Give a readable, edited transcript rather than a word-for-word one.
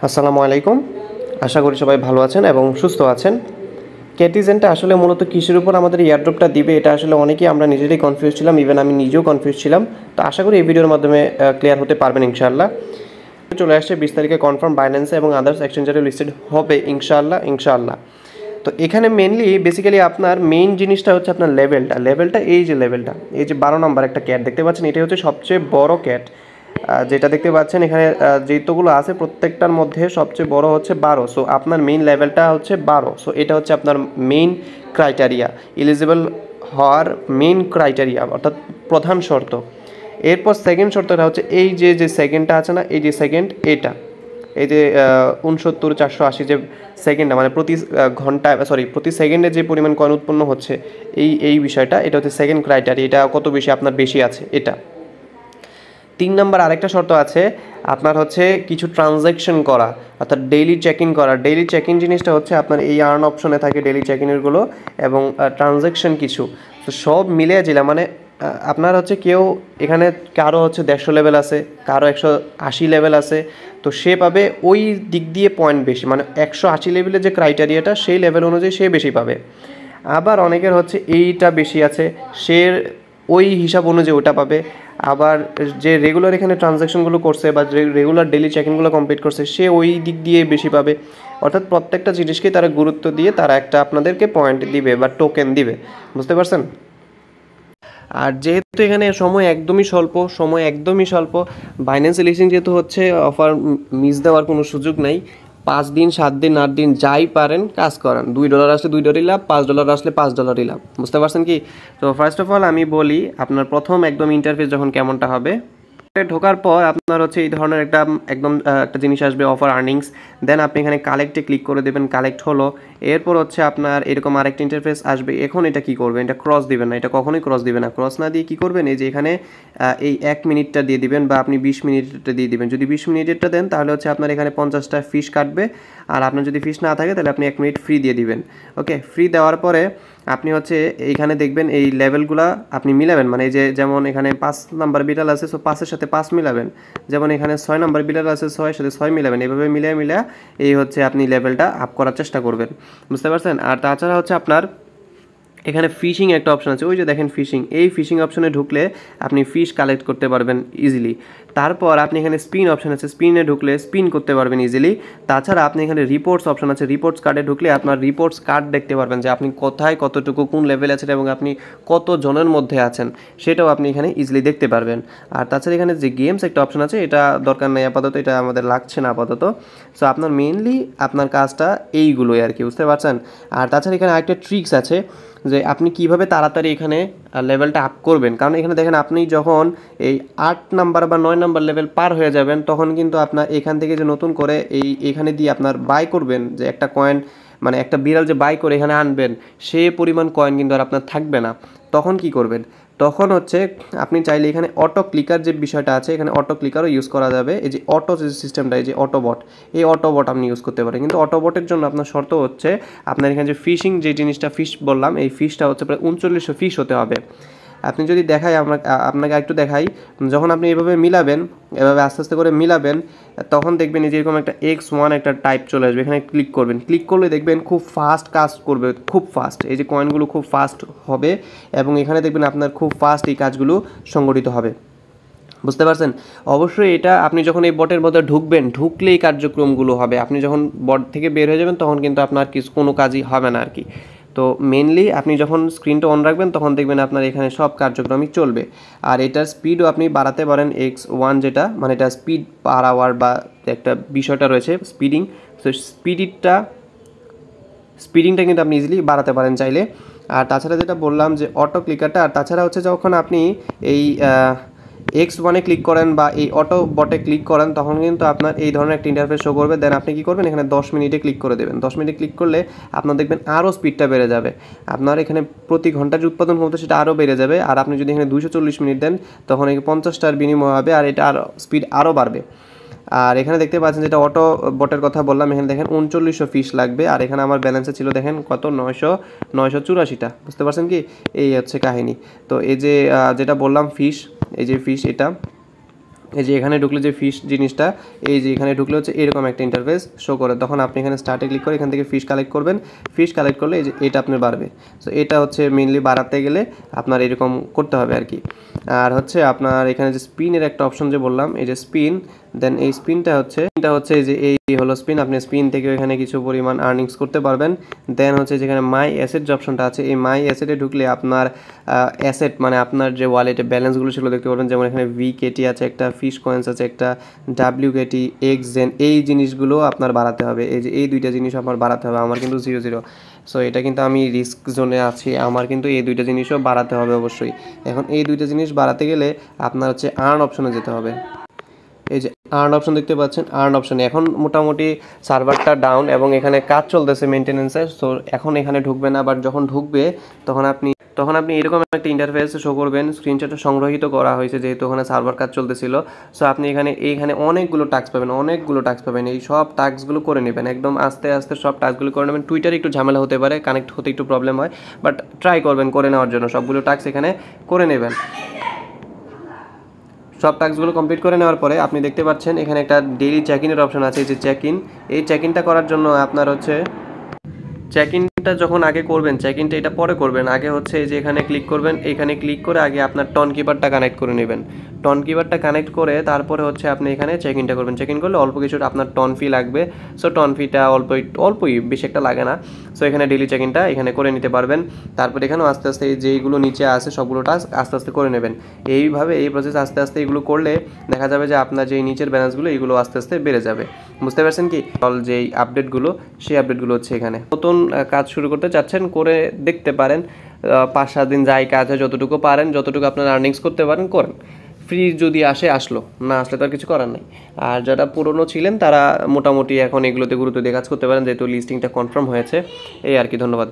আসসালামু আলাইকুম। আশা করি সবাই ভালো আছেন এবং সুস্থ আছেন। ক্যাটিজেনটা আসলে মূলত কিসের উপর আমাদের এয়ারড্রপটা দিবে এটা আসলে অনেকেই আমরা নিজেরাই কনফিউজ ছিলাম, ইভেন আমি নিজেও কনফিউজ ছিলাম। তো আশা করি এই ভিডিওর মাধ্যমে ক্লিয়ার হতে পারবেন ইনশাআল্লাহ। চলে আসছে 20 তারিখে কনফার্ম বাইন্যান্সে এবং আদার্স এক্সচেঞ্জারে লিস্টেড হবে ইনশাআল্লাহ। তো এখানে মেনলি বেসিক্যালি আপনার মেইন জিনিসটা হচ্ছে আপনার লেভেলটা এই যে 12 নম্বর একটা ক্যাট দেখতে পাচ্ছেন, এটাই হচ্ছে সবচেয়ে বড় ক্যাট। যেটা দেখতে পাচ্ছেন এখানে যেগুলো আছে প্রত্যেকটার মধ্যে সবচেয়ে বড় হচ্ছে 12। সো আপনার মেইন লেভেলটা হচ্ছে 12। সো এটা হচ্ছে আপনার মেইন ক্রাইটেরিয়া, এলিজিবল হওয়ার মেইন ক্রাইটেরিয়া অর্থাৎ প্রধান শর্ত। এরপর সেকেন্ড শর্তটা হচ্ছে এই যে সেকেন্ডটা আছে না, এই যে সেকেন্ড, এটা এই যে 69,480 যে সেকেন্ডটা মানে প্রতি সেকেন্ডে যে পরিমাণ কয়েন উৎপন্ন হচ্ছে এই বিষয়টা, এটা হচ্ছে সেকেন্ড ক্রাইটেরিয়া। এটা কত বেশি আপনার বেশি আছে এটা। 3 নম্বর আরেকটা শর্ত আছে আপনার হচ্ছে কিছু ট্রানজ্যাকশন করা, অর্থাৎ ডেইলি চেক ইন করা। ডেইলি চেক ইন জিনিসটা হচ্ছে আপনার এই আর্ন অপশনে থাকে ডেইলি চেক ইনেরগুলো এবং ট্রানজ্যাকশন কিছু। তো সব মিলিয়ে দিলাম মানে আপনার হচ্ছে কেউ এখানে কারো হচ্ছে 150 লেভেল আছে, কারো 180 লেভেল আছে, তো সে পাবে ওই দিক দিয়ে পয়েন্ট বেশি, মানে 180 লেভেলের যে ক্রাইটেরিয়াটা সেই লেভেল অনুযায়ী সে বেশি পাবে। আবার অনেকের হচ্ছে এইটা বেশি আছে, সে ওই হিসাব অনুযায়ী ওটা পাবে। আবার যে রেগুলার এখানে ট্রানজ্যাকশনগুলো করছে বা যে রেগুলার ডেলি চেকিংগুলো কমপ্লিট করছে সে ওই দিক দিয়ে বেশি পাবে। অর্থাৎ প্রত্যেকটা জিনিসকেই তারা গুরুত্ব দিয়ে তারা একটা আপনাদেরকে পয়েন্ট দিবে বা টোকেন দিবে, বুঝতে পারছেন? আর যেহেতু এখানে সময় একদমই স্বল্প, বাইন্যান্স লিস্টিং যেহেতু হচ্ছে অফার মিস দেওয়ার কোনো সুযোগ নাই। 5 দিন 7 দিন 8 দিন যাই পারেন কাজ করান। $2 আসলে $2 লাভ, $5 আসলে $5 লাভ, বুঝতে পারছেন কি? তো ফার্স্ট অফ অল আমি বলি আপনার প্রথম একদম ইন্টারফেস যখন কেমনটা হবে, ঢোকার পর আপনার হচ্ছে এই ধরনের একটা জিনিস আসবে, অফার আর্নিংস। দেন আপনি এখানে কালেক্টে ক্লিক করে দেবেন, কালেক্ট হলো। এরপর হচ্ছে আপনার এরকম আরেকটা ইন্টারফেস আসবে। এখন এটা কি করবেন, এটা ক্রস দিবেন না, এটা কখনোই ক্রস দিবেন না। ক্রস না দিয়ে কি করবেন, এই যে এখানে এই 1 মিনিটটা দিয়ে দিবেন বা আপনি 20 মিনিটটা দিয়ে দিবেন। যদি 20 মিনিটেরটা দেন তাহলে হচ্ছে আপনার এখানে 50টা ফিস কাটবে, আর আপনার যদি ফিস না থাকে তাহলে আপনি 1 মিনিট ফ্রি দিয়ে দিবেন। ওকে, ফ্রি দেওয়ার পরে আপনি হচ্ছে এইখানে দেখবেন এই লেভেলগুলো আপনি মিলাবেন, মানে এই যে যেমন এখানে 5 নাম্বার বিড়াল আছে, সো 5-এর সাথে 5 মিলাবেন। যেমন এখানে 6 নাম্বার বিড়াল আছে, 6-এর সাথে 6 মিলাবেন। এইভাবে মিলিয়ে এই হচ্ছে আপনি লেভেলটা আপ করার চেষ্টা করবেন, বুঝতে পারছেন? আর তাছাড়া হচ্ছে আপনার এখানে ফিশিং একটা অপশন আছে, ওই যে দেখেন ফিশিং, এই ফিশিং অপশনে ঢুকলে আপনি ফিশ কালেক্ট করতে পারবেন ইজিলি। তারপর আপনি এখানে স্পিন অপশন আছে, স্পিনে ঢুকলে স্পিন করতে পারবেন ইজিলি। তাছাড়া আপনি এখানে রিপোর্টস অপশন আছে, রিপোর্টস কার্ডে ঢুকলে আপনার রিপোর্টস কার্ড দেখতে পারবেন যে আপনি কোথায় কতটুকু কোন লেভেলে আছেন এবং আপনি কত জনের মধ্যে আছেন সেটাও আপনি এখানে ইজিলি দেখতে পারবেন। আর তাছাড়া এখানে যে গেমস একটা অপশন আছে, এটা দরকার নেই আপাতত, এটা আমাদের লাগছে না আপাতত। সো আপনার মেইনলি আপনার কাজটা এইগুলোই আর কি, বুঝতে পারছেন? আর তাছাড়া এখানে আরেকটা ট্রিক্স আছে যে আপনি কিভাবে তাড়াতাড়ি এখানে লেভেলটা আপ করবেন। কারণ এখানে দেখেন আপনি যখন এই 8 নাম্বার বা 9 নাম্বার লেভেল পার হয়ে যাবেন তখন কিন্তু আপনার এখান থেকে যে নতুন করে এখানে দিয়ে আপনার বাই করবেন যে একটা কয়েন, মানে একটা বিড়াল যে বাই করে এখানে আনবেন সে পরিমাণ কয়েন কিন্তু আর আপনার থাকবে না। তখন কি করবেন, তখন হচ্ছে আপনি চাইলে এখানে অটো ক্লিকার যে বিষয়টা আছে, এখানে অটো ক্লিকারও ইউজ করা যাবে। এই যে অটো যে সিস্টেমটা, এই যে অটোবট, এই অটোবট আপনি ইউজ করতে পারেন। কিন্তু অটোবটের জন্য আপনার শর্ত হচ্ছে আপনার এখানে যে ফিশিং যে জিনিসটা ফিশ বললাম, এই ফিশটা হচ্ছে প্রায় 3900 ফিশ হতে হবে। আপনি যদি দেখাই আপনাকে একটু দেখাই, যখন আপনি এভাবে মিলাবেন, এভাবে আস্তে আস্তে করে মিলাবেন, তখন দেখবেন এই যেরকম একটা X1 একটা টাইপ চলে আসবে। এখানে ক্লিক করবেন, ক্লিক করলে দেখবেন খুব ফাস্ট কাজ করবে, খুব ফাস্ট এই যে কয়েনগুলো খুব ফাস্ট হবে এবং এখানে দেখবেন আপনার খুব ফাস্ট এই কাজগুলো সংগঠিত হবে, বুঝতে পারছেন? অবশ্যই এটা আপনি যখন এই বটের মধ্যে ঢুকবেন, ঢুকলে এই কার্যক্রমগুলো হবে। আপনি যখন বট থেকে বের হয়ে যাবেন তখন কিন্তু আপনার কোনো কাজই হবে না আর কি। তো মেনলি আপনি যখন স্ক্রিনটা অন রাখবেন তখন দেখবেন আপনার এখানে সব কার্যক্রমই চলবে। আর এটার স্পিডও আপনি বাড়াতে পারেন, X1 যেটা, মানে এটা স্পিড পার আওয়ার বা একটা বিষয়টা রয়েছে স্পিডিং, তো স্পিডিংটা কিন্তু আপনি ইজিলি বাড়াতে পারেন চাইলে। আর তাছাড়া যেটা বললাম যে অটো ক্লিকারটা, আর তাছাড়া হচ্ছে যখন আপনি এই X1-এ ক্লিক করেন বা এই অটো বটে ক্লিক করেন তখন কিন্তু আপনার এই ধরনের একটা ইন্টারফেস শো করবে। দেন আপনি কী করবেন, এখানে 10 মিনিটে ক্লিক করে দেবেন। 10 মিনিটে ক্লিক করলে আপনার দেখবেন আরও স্পিডটা বেড়ে যাবে। আপনার এখানে প্রতি ঘন্টার যে উৎপাদন ক্ষমতা সেটা আরও বেড়ে যাবে। আর আপনি যদি এখানে 240 মিনিট দেন তখন এই 50টার বিনিময় হবে আর এটা আর স্পিড আরও বাড়বে। আর এখানে দেখতে পাচ্ছেন যেটা অটো বটের কথা বললাম, এখানে দেখেন 3900 ফিস লাগবে। আর এখানে আমার ব্যালেন্সে ছিল দেখেন কত, 984টা, বুঝতে পারছেন কি? এই হচ্ছে কাহিনী। তো এই যে যেটা বললাম ফিস, এই যে ফিস এটা এই যে এখানে ঢুকলে যে ফিশ জিনিসটা, এই যে এখানে ঢুকলে হচ্ছে এরকম একটা ইন্টারফেস শো করে, তখন আপনি এখানে স্টার্টে ক্লিক করে এখান থেকে ফিশ কালেক্ট করবেন। ফিশ কালেক্ট করলে এই যে এটা আপনার বাড়বে। সো এটা হচ্ছে মেনলি বাড়াতে গেলে আপনার এরকম করতে হবে আর কি। আর হচ্ছে আপনার এখানে যে স্পিনের একটা অপশন যে বললাম, এই যে স্পিন, দেন এই স্পিনটা হচ্ছে এই যে এই হলো স্পিন। আপনি স্পিন থেকে এখানে কিছু পরিমাণ আর্নিংস করতে পারবেন। দেন হচ্ছে যেখানে মাই অ্যাসেট যে অপশনটা আছে, এই মাই অ্যাসেটে ঢুকলে আপনার অ্যাসেট মানে আপনার যে ওয়ালেটে ব্যালেন্সগুলো সেগুলো দেখতে পারবেন। যেমন এখানে VKT আছে একটা, ফিশ কয়েন্স আছে একটা, WKT, XZEN, এই জিনিসগুলো আপনার বাড়াতে হবে। এই যে এই দুইটা জিনিস আপনার বাড়াতে হবে। আমার কিন্তু 0 সো এটা কিন্তু আমি রিস্ক জোনে আছি, আমার কিন্তু এই দুইটা জিনিসও বাড়াতে হবে অবশ্যই। এখন এই দুইটা জিনিস বাড়াতে গেলে আপনার হচ্ছে আর্ন অপশনে যেতে হবে। এই যে আর্ন অপশন দেখতে পাচ্ছেন, আর্ন অপশনে এখন মোটামুটি সার্ভারটা ডাউন এবং এখানে কাজ চলতেছে মেনটেনেন্সের। সো এখন এখানে ঢুকবে না, বাট যখন ঢুকবে তখন আপনি এরকম একটা ইন্টারফেস শো করবেন। স্ক্রিনশটটা সংগ্রহীত করা হয়েছে যেহেতু ওখানে সার্ভার কাজ চলতেছিল। সো আপনি এইখানে অনেকগুলো টাস্ক পাবেন, এই সব টাস্কগুলো করে নেবেন একদম আস্তে আস্তে, সব টাস্কগুলো করে নেবেন। টুইটারে একটু ঝামেলা হতে পারে, কানেক্ট হতে একটু প্রবলেম হয়, বাট ট্রাই করবেন করে নেওয়ার জন্য। সবগুলো টাস্ক এখানে করে নেবেন। সব টাস্কগুলো কমপ্লিট করে নেওয়ার পরে আপনি দেখতে পাচ্ছেন এখানে একটা ডেইলি চেক ইনের অপশন আছে। এই যে চেক ইন, এই চেক ইনটা করার জন্য আপনার হচ্ছে চেক ইনটা যখন আগে করবেন, চেক ইনটা এটা পরে করবেন। আগে হচ্ছে এই যে এখানে ক্লিক করবেন, এখানে ক্লিক করে আগে আপনার টন কিপারটা কানেক্ট করে নেবেন। টন কিপারটা কানেক্ট করে তারপরে হচ্ছে আপনি এখানে চেক ইনটা করবেন। চেক ইন করলে অল্প কিছু আপনার টন ফি লাগবে। সো টন ফিটা অল্পই, বেশি একটা লাগে না। সো এখানে ডেইলি চেক ইনটা এখানে করে নিতে পারবেন। তারপরে এখানেও আস্তে আস্তে এই যেইগুলো নিচে আছে সবগুলো টাস্ক আস্তে আস্তে করে নেবেন। এইভাবে এই প্রসেস আস্তে আস্তে এগুলো করলে দেখা যাবে যে আপনার যেই নিচের ব্যালেন্সগুলো এগুলো আস্তে আস্তে বেড়ে যাবে। বুঝতে পারছেন কি? যেই আপডেটগুলো, সেই আপডেটগুলো হচ্ছে এখানে। নতুন কাজ শুরু করতে চাচ্ছেন, করে দেখতে পারেন। 5-7 দিন যাই কাজ হয়, যতটুকু পারেন, যতটুকু আপনার আর্নিংস করতে পারেন করেন। ফ্রি যদি আসলো, না আসলে তো আর কিছু করার নেই। আর যারা পুরনো ছিলেন তারা মোটামুটি এখন এগুলোতে গুরুত্ব দিয়ে কাজ করতে পারেন, যেহেতু লিস্টিংটা কনফার্ম হয়েছে। এই আর কি, ধন্যবাদ।